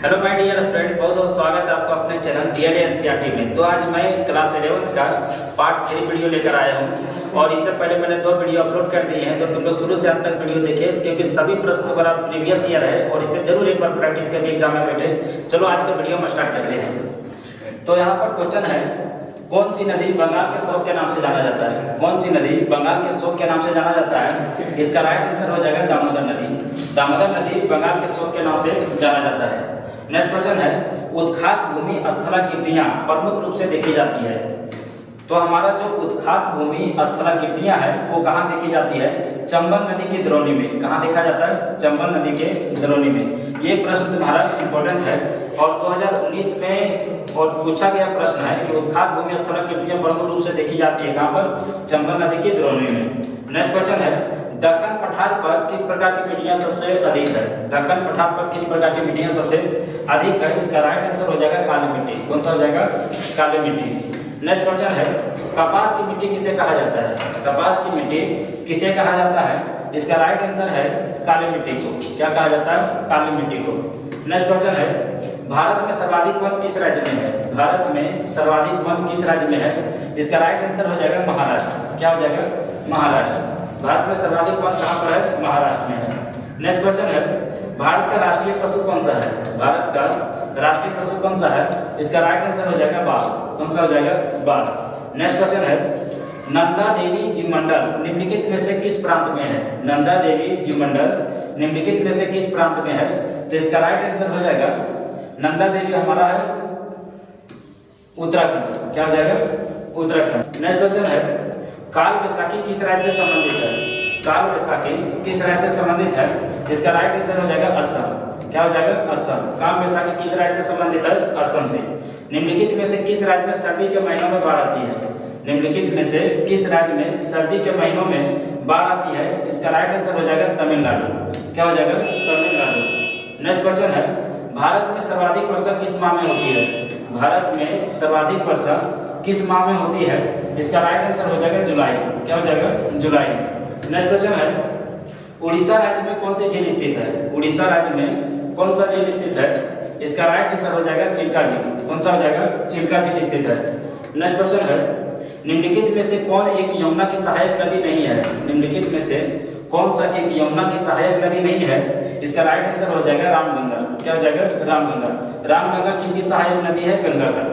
Hello my dear student, बहुत बहुत स्वागत है आपका अपने चैनल डीएलए एनसीईआरटी में। तो आज मैं क्लास 11 का पार्ट 3 वीडियो लेकर आया हूं और इससे पहले मैंने 2 वीडियो अपलोड कर दिए हैं, तो तुम लोग शुरू से अंत तक वीडियो देखिए क्योंकि सभी प्रश्न तुम्हारा प्रीवियस ईयर है और इसे जरूर एक बार प्रैक्टिस करके एग्जाम में बैठे। चलो आज का वीडियो हम स्टार्ट करते हैं। तो यहाँ पर क्वेश्चन है, कौन सी नदी बंगाल के शोक के नाम से जाना जाता है? कौन सी नदी बंगाल के शोक के नाम से जाना जाता है? इसका राइट आंसर हो जाएगा दामोदर नदी। दामोदर नदी बंगाल के शोक के नाम से जाना जाता है। नेक्स्ट क्वेश्चन है, उत्खात भूमि स्थलाकृतियां प्रमुख रूप से देखी जाती है। तो हमारा जो उत्खात भूमि स्थलाकृतियां है वो कहाँ देखी जाती है? चंबल नदी की द्रोणी में। कहाँ देखा जाता है? चंबल नदी के द्रोणी में। ये प्रश्न तुम्हारा इंपॉर्टेंट है और 2019 में और पूछा गया प्रश्न है कि उत्खात भूमि स्थलाकृतियां प्रमुख रूप से देखी जाती है कहाँ पर? चंबल नदी की द्रोणी में। नेक्स्ट क्वेश्चन है, दक्कन पठार पर किस प्रकार की मिट्टियां सबसे अधिक है? दक्कन पठार पर किस प्रकार की मिट्टियां सबसे अधिक है? इसका राइट आंसर हो जाएगा काली मिट्टी। कौन सा हो जाएगा? काली मिट्टी। नेक्स्ट क्वेश्चन है, कपास की मिट्टी किसे कहा जाता है? कपास की मिट्टी किसे कहा जाता है? इसका राइट आंसर है काली मिट्टी को। क्या कहा जाता है? काली मिट्टी को। नेक्स्ट क्वेश्चन है, भारत में सर्वाधिक वन किस राज्य में है? भारत में सर्वाधिक वन किस राज्य में है? इसका राइट आंसर हो जाएगा महाराष्ट्र। क्या हो जाएगा? महाराष्ट्र। भारत में सर्वाधिक वन कहाँ पर है? महाराष्ट्र में है। नेक्स्ट क्वेश्चन है, भारत का राष्ट्रीय पशु कौन सा है? भारत का राष्ट्रीय पशु कौन सा है? इसका राइट आंसर हो जाएगा बाघ। कौन सा हो जाएगा? बाघ। नेक्स्ट क्वेश्चन है, नंदा देवी जी मंडल निम्नलिखित में से किस प्रांत में है? नंदा देवी जी मंडल निम्नलिखित में से किस प्रांत में है? तो इसका राइट आंसर हो जाएगा, नंदा देवी हमारा है उत्तराखंड। क्या हो जाएगा? उत्तराखंड। नेक्स्ट क्वेश्चन है, काल वैसाखी किस राज्य से संबंधित है? काल वैसाखी किस राज्य से संबंधित है? इसका राइट आंसर हो जाएगा असम। क्या हो जाएगा? असम। काल वैसाखी किस राज्य से संबंधित है? असम से। निम्नलिखित में से किस राज्य में सर्दी के महीनों में बाढ़ आती है? निम्नलिखित में से किस राज्य में सर्दी के महीनों में बाढ़ आती है? इसका राइट आंसर हो जाएगा तमिलनाडु। क्या हो जाएगा? तमिलनाडु। नेक्स्ट क्वेश्चन है, भारत में सर्वाधिक वर्षा किस माह में होती है? भारत में सर्वाधिक वर्षा किस माह में होती है? इसका राइट आंसर हो जाएगा जुलाई। क्या हो जाएगा? जुलाई। नेक्स्ट क्वेश्चन है, उड़ीसा राज्य में कौन सी झील स्थित है? उड़ीसा राज्य में कौन सा झील स्थित है? इसका राइट आंसर हो जाएगा चिल्का झील। कौन सा हो जाएगा? चिल्का झील स्थित है। नेक्स्ट क्वेश्चन है, निम्नलिखित में से कौन एक यमुना की सहायक नदी नहीं है? निम्नलिखित में से कौन सा एक यमुना की सहायक नदी नहीं है? इसका राइट आंसर हो जाएगा रामगंगा। क्या हो जाएगा? रामगंगा। रामगंगा किसकी सहायक नदी है? गंगा का।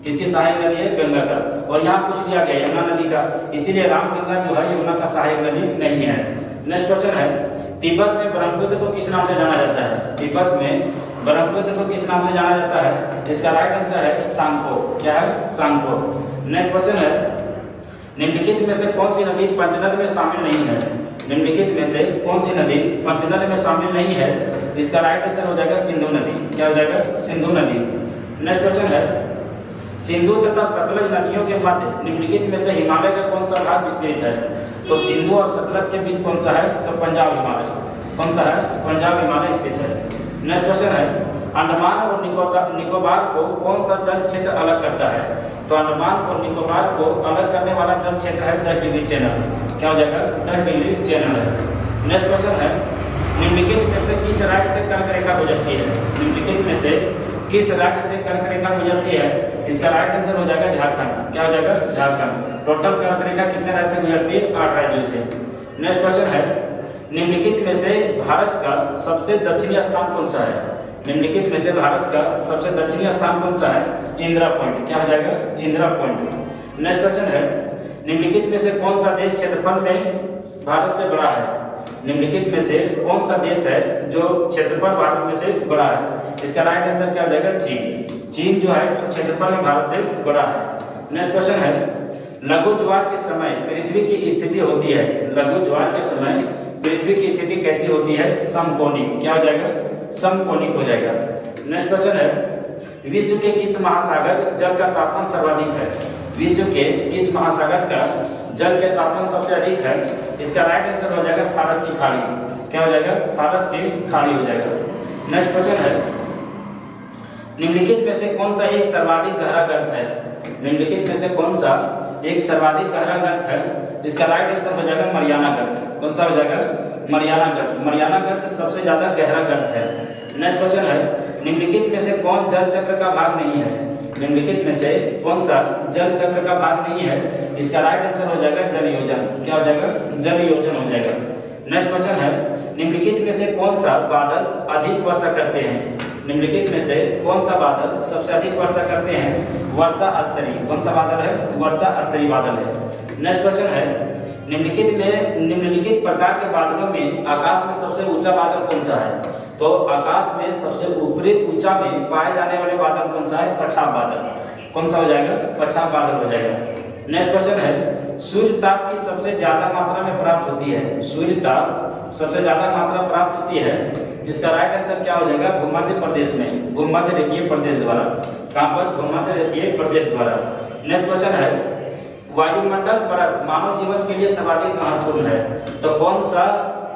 किसकी सहायक नदी है? गंगा का। और यहाँ पूछ लिया गया यमुना नदी का, इसीलिए रामगंगा जो है यमुना का सहायक नदी नहीं है। नेक्स्ट क्वेश्चन है, तिब्बत में ब्रह्मपुत्र को किस नाम से जाना जाता है? तिब्बत में ब्रह्मपुत्र को किस नाम से जाना जाता है? इसका राइट आंसर है सांगपो। क्या है? सांगपो। नेक्स्ट क्वेश्चन है, निम्नलिखित में से कौन सी नदी पंचनद में शामिल नहीं है? निम्नलिखित में से कौन सी नदी पंचनद में शामिल नहीं है? इसका राइट आंसर हो जाएगा सिंधु नदी। क्या हो जाएगा? सिंधु नदी। नेक्स्ट क्वेश्चन है, सिंधु तथा सतलज नदियों के मध्य निम्नलिखित में से हिमालय का कौन सा भाग विस्तृत है? तो सिंधु और सतलज के बीच कौन सा है? तो पंजाब हिमालय। कौन सा है? पंजाब हिमालय स्थित है। नेक्स्ट क्वेश्चन है, अंडमान और निकोबार को कौन सा जल क्षेत्र अलग करता है? तो अंडमान और निकोबार को अलग करने वाला जल क्षेत्र है 10 डिग्री चैनल। क्या हो जाएगा? 10 डिग्री चैनल है। नेक्स्ट क्वेश्चन है, निम्नलिखित में से किस राज्य से कर्क रेखा गुजरती है? निम्नलिखित में से किस राज्य से कर्क रेखा गुजरती है? इसका राइट आंसर हो जाएगा झारखंड। क्या हो जाएगा? झारखंड। टोटल कर्क रेखा कितने राज्य से गुजरती है? 8 राज्यों से। नेक्स्ट क्वेश्चन है, निम्नलिखित में से भारत का सबसे दक्षिणी स्थान कौन सा है? निम्नलिखित में से भारत का सबसे दक्षिणी स्थान कौन सा है? इंदिरा पॉइंट। क्या हो जाएगा? इंदिरा पॉइंट। नेक्स्ट क्वेश्चन है, निम्नलिखित में से कौन सा देश क्षेत्रफल में भारत से बड़ा है? निम्नलिखित में से कौन सा देश है जो क्षेत्रफल भारत में से बड़ा है? इसका राइट आंसर क्या हो जाएगा? चीन। चीन जो है क्षेत्रफल में भारत से बड़ा है। नेक्स्ट क्वेश्चन है, लघु ज्वार के समय पृथ्वी की स्थिति होती है? लघु ज्वार के समय पृथ्वी की स्थिति कैसी होती है? समकोणिक। क्या हो जाएगा? समकोणिक हो जाएगा। नेक्स्ट क्वेश्चन है, विश्व के किस महासागर जल का तापमान सर्वाधिक है? विश्व के किस महासागर का जल के तापमान सबसे अधिक है? इसका राइट आंसर हो जाएगा फारस की खाड़ी। क्या हो जाएगा? फारस की खाड़ी हो जाएगा। नेक्स्ट क्वेश्चन है, निम्नलिखित में से कौन सा एक सर्वाधिक गहरा गर्त है? निम्नलिखित में से कौन सा एक सर्वाधिक गहरा गर्त है? इसका राइट आंसर हो जाएगा मरियाना गर्त। कौन सा हो जाएगा? मरियाना गर्त। मरियाना गर्त सबसे ज्यादा गहरा गर्त है। नेक्स्ट क्वेश्चन है, निम्नलिखित में से कौन जल चक्र का भाग नहीं है? निम्नलिखित में से कौन सा जल चक्र का भाग नहीं है? इसका राइट आंसर हो जाएगा जल योजन। क्या हो जाएगा? जल योजन हो जाएगा। नेक्स्ट क्वेश्चन है, निम्नलिखित में से कौन सा बादल अधिक वर्षा करते हैं? निम्नलिखित में से कौन सा बादल सबसे अधिक वर्षा करते हैं? वर्षा स्तरीय। कौन सा बादल है? वर्षा स्तरीय बादल है। नेक्स्ट क्वेश्चन है, निम्नलिखित प्रकार के बादलों में आकाश में सबसे ऊंचा बादल कौन सा है? तो आकाश में सबसे ऊपरी ऊंचा में पाए जाने वाले बादल कौन सा है? पछाव बादल। कौन सा हो जाएगा? पछाव बादल हो जाएगा। नेक्स्ट क्वेश्चन है, सूर्य ताप की सबसे ज्यादा मात्रा में प्राप्त होती है? सूर्य ताप सबसे ज्यादा मात्रा प्राप्त होती है, इसका राइट आंसर क्या हो जाएगा? भूमध्य प्रदेश में, भूमध्य रेखीय प्रदेश द्वारा। कहां पर? भूमध्य रेखीय प्रदेश द्वारा। नेक्स्ट क्वेश्चन है, वायुमंडल परत मानव जीवन के लिए सर्वाधिक महत्वपूर्ण है, तो कौन सा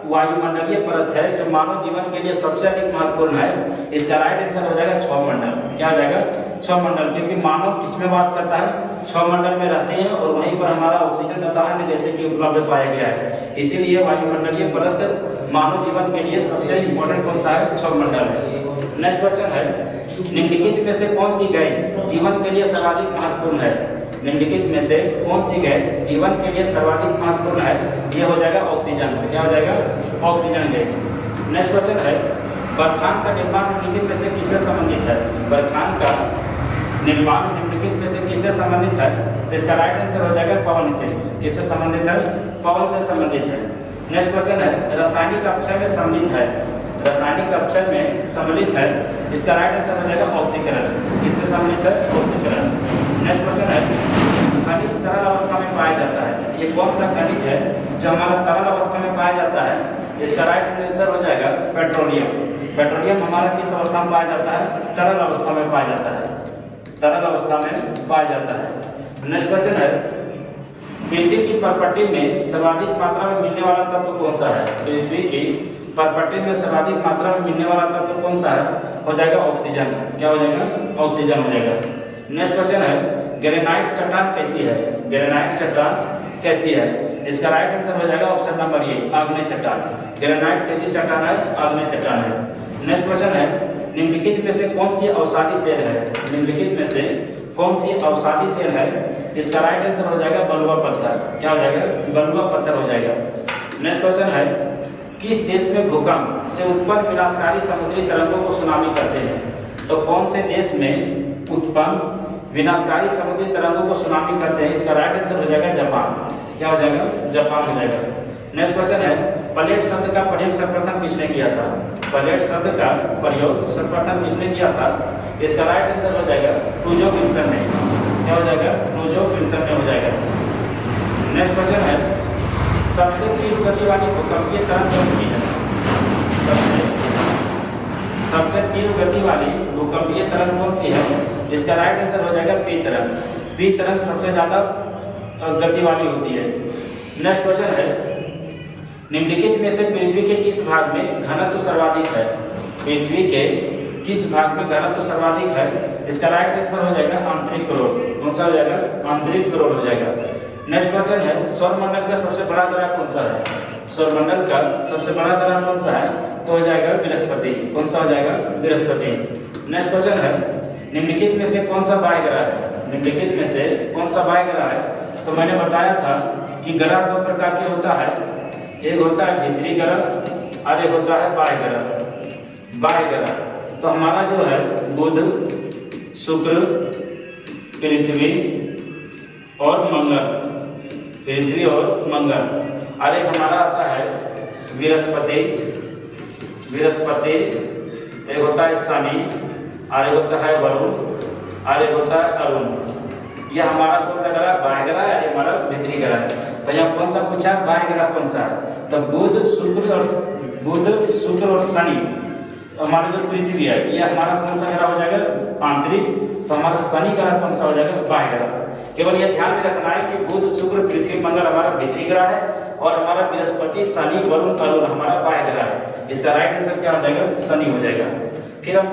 वायुमंडलीय परत है जो मानव जीवन के लिए सबसे अधिक महत्वपूर्ण है? इसका राइट आंसर हो जाएगा क्षौरमंडल। क्या हो जाएगा? क्षौरमंडल, क्योंकि मानव किसमें वास करता है? क्षौरमंडल में रहते हैं और वहीं पर हमारा ऑक्सीजन तथा अन्य जैसे कि उपलब्ध पाया गया है। इसीलिए वायुमंडलीय परत मानव जीवन के लिए सबसे इंपॉर्टेंट कौन सा है? क्षौरमंडल है। नेक्स्ट क्वेश्चन है, निम्नलिखित में से कौन सी गैस जीवन के लिए सर्वाधिक महत्वपूर्ण है? निम्नलिखित में से कौन सी गैस जीवन के लिए सर्वाधिक महत्वपूर्ण है? यह हो जाएगा ऑक्सीजन। क्या हो जाएगा? Oxygen gas. नेक्स्ट क्वेश्चन है, बरखान का निर्माण निम्नलिखित में से किससे संबंधित है? बरखान का निर्माण निम्नलिखित में से किससे संबंधित है? तो इसका राइट आंसर हो जाएगा पवन से। किससे संबंधित है? पवन से संबंधित है। नेक्स्ट क्वेश्चन है, रासायनिक अक्षय में सम्मिलित है? रासायनिक अक्षय में सम्मिलित है, इसका राइट आंसर हो जाएगा ऑक्सीकरण। किससे सम्मिलित है? ऑक्सीकरण। नेक्स्ट क्वेश्चन है, खनिज तरल अवस्था में पाया जाता है, ये कौन सा खनिज है जो हमारा तरल अवस्था में पाया जाता है? इसका राइट आंसर हो जाएगा पेट्रोलियम। पेट्रोलियम हमारा किस अवस्था में पाया जाता है? तरल अवस्था में पाया जाता है, तरल अवस्था में पाया जाता है। नेक्स्ट क्वेश्चन है, पृथ्वी की परपट्टी में सर्वाधिक मात्रा में मिलने वाला तत्व कौन सा है? पृथ्वी की परपट्टी में सर्वाधिक मात्रा में मिलने वाला तत्व कौन सा है? हो जाएगा ऑक्सीजन। क्या हो जाएगा? ऑक्सीजन हो जाएगा। नेक्स्ट क्वेश्चन है, ग्रेनाइट चट्टान कैसी है? ग्रेनाइट चट्टान कैसी है? इसका राइट आंसर हो जाएगा ऑप्शन नंबर ए, आग्नेय चट्टान। ग्रेनाइट कैसी चट्टान है? आग्नेय चट्टान है। नेक्स्ट क्वेश्चन है, निम्नलिखित में से कौन सी अवसादी सेल है? निम्नलिखित में से कौन सी अवसादी सेल है? इसका राइट आंसर हो जाएगा बलुआ पत्थर। क्या हो जाएगा? बलुआ पत्थर हो जाएगा। नेक्स्ट क्वेश्चन है, किस देश में भूकंप से उत्पन्न विनाशकारी समुद्री तरंगों को सुनामी कहते हैं? तो कौन से देश में उत्पन्न विनाशकारी समुद्री तरंगों को सुनामी कहते हैं? इसका राइट आंसर हो जाएगा जापान। क्या हो जाएगा? जापान हो जाएगा। नेक्स्ट क्वेश्चन है, प्लेट शब्द का प्रयोग सर्वप्रथम किसने किया था? प्लेट शब्द का प्रयोग सर्वप्रथम किसने किया था? इसका राइट आंसर हो जाएगा क्रूजो विल्सन ने। क्या हो जाएगा? क्रूजो विल्सन ने हो जाएगा। नेक्स्ट क्वेश्चन है, सबसे तीव्र गति वाली भूकंपीय तरंग कौन सी है? सबसे तीव्र गति वाली भूकंपीय तरंग कौन सी है? इसका राइट आंसर हो जाएगा पी तरंग। पी तरंग सबसे ज्यादा गति वाली होती है। नेक्स्ट क्वेश्चन है, निम्नलिखित में से पृथ्वी के किस भाग में घनत्व सर्वाधिक है? पृथ्वी के किस भाग में घनत्व सर्वाधिक है? इसका राइट आंसर हो जाएगा आंतरिक करोड़। कौन सा हो जाएगा? आंतरिक करोड़ हो जाएगा। नेक्स्ट क्वेश्चन है, सौरमंडल का सबसे बड़ा ग्रह कौन सा है? सौरमंडल का सबसे बड़ा ग्रह कौन सा है? तो हो जाएगा बृहस्पति। कौन सा हो जाएगा? बृहस्पति। नेक्स्ट क्वेश्चन है, निम्नलिखित में से कौन सा बाह्य ग्रह है? निम्नलिखित में से कौन सा बाह्य ग्रह है? तो मैंने बताया था कि ग्रह दो प्रकार के होता है, एक होता है भीतरी ग्रह और एक होता है बाह्य ग्रह। बाह्य ग्रह तो हमारा जो है बुध, शुक्र, पृथ्वी और मंगल, पृथ्वी और मंगल। और एक हमारा आता है बृहस्पति, बृहस्पति, एक होता है शनि और एक होता है वरुण और एक होता है अरुण। यह हमारा कौन सा ग्रह? बाह्य ग्रह है, ये हमारा भीतरी ग्रह है। तो यहाँ कौन सा पूछा? बाह्य ग्रह कौन सा है? तो बुध, शुक्र और शनि। हमारा जो पृथ्वी है ये हमारा कौन सा ग्रह हो जाएगा? आंतरिक। तो हमारा शनि ग्रह कौन सा हो जाएगा? बाह्य ग्रह। केवल यह ध्यान में रखना है कि बुध, शुक्र, पृथ्वी, मंगल हमारा भीतरी ग्रह है और हमारा बृहस्पति, शनि, वरुण, अरुण हमारा बाह्य ग्रह है। इसका राइट आंसर क्या हो जाएगा? शनि हो जाएगा। फिर हम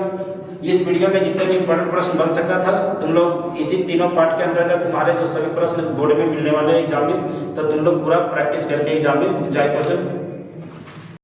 इस वीडियो में जितने भी इंपॉर्टेंट प्रश्न बन सकता था तुम लोग इसी तीनों पार्ट के अंतर्गत तुम्हारे जो सभी प्रश्न बोर्ड में मिलने वाले एग्जाम में, तो तुम लोग पूरा प्रैक्टिस करके एग्जाम में जाए पहुंचो।